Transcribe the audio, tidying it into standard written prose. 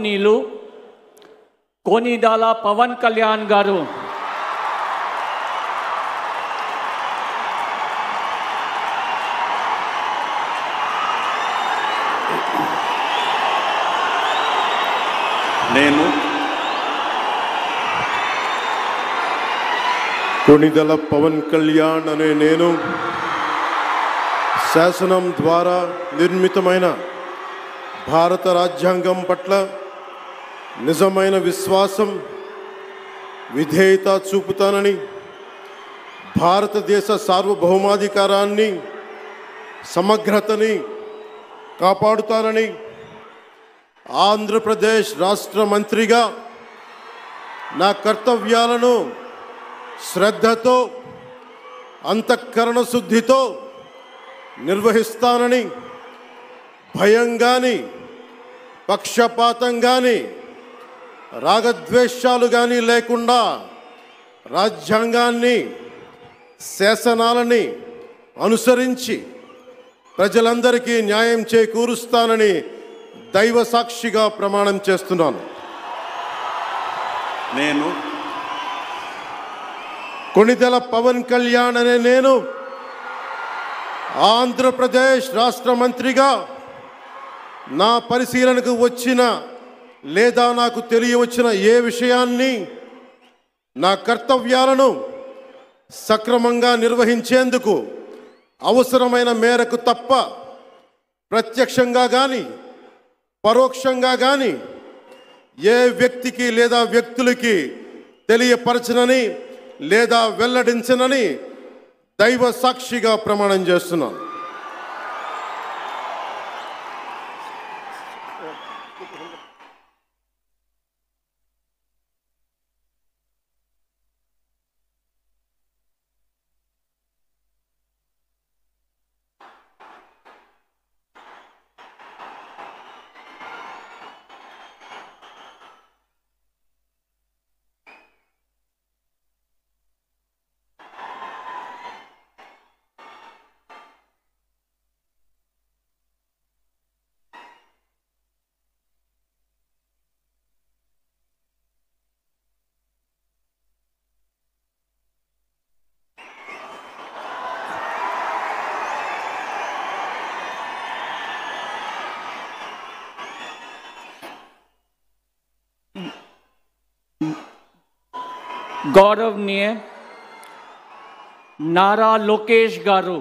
నీలు కోనిదాల పవన్ కళ్యాణ్ గారు నేను కొనిదల పవన్ కళ్యాణ్ అనే నేను శాసనం ద్వారా నిర్మితమైన భారత రాజ్యాంగం పట్ల నిజమైన విశ్వాసం విధేయత చూపుతానని, భారతదేశ సార్వభౌమాధికారాన్ని సమగ్రతని కాపాడుతానని, ఆంధ్రప్రదేశ్ రాష్ట్ర మంత్రిగా నా కర్తవ్యాలను శ్రద్ధతో అంతఃకరణ శుద్ధితో నిర్వహిస్తానని, భయం కానీ పక్షపాతం కానీ రాగద్వేషాలు కానీ లేకుండా రాజ్యాంగాన్ని శాసనాలని అనుసరించి ప్రజలందరికీ న్యాయం చేకూరుస్తానని దైవ సాక్షిగా ప్రమాణం చేస్తున్నాను. నేను కొనిదెల పవన్ కళ్యాణ్ అనే నేను ఆంధ్రప్రదేశ్ రాష్ట్ర మంత్రిగా నా పరిశీలనకు వచ్చిన లేదా నాకు తెలియవచ్చిన ఏ విషయాన్ని నా కర్తవ్యాలను సక్రమంగా నిర్వహించేందుకు అవసరమైన మేరకు తప్ప ప్రత్యక్షంగా కానీ పరోక్షంగా కానీ ఏ వ్యక్తికి లేదా వ్యక్తులకి తెలియపరచనని లేదా వెల్లడించనని దైవ సాక్షిగా ప్రమాణం చేస్తున్నాను. गौरवनीय नारा लोकेश गारू।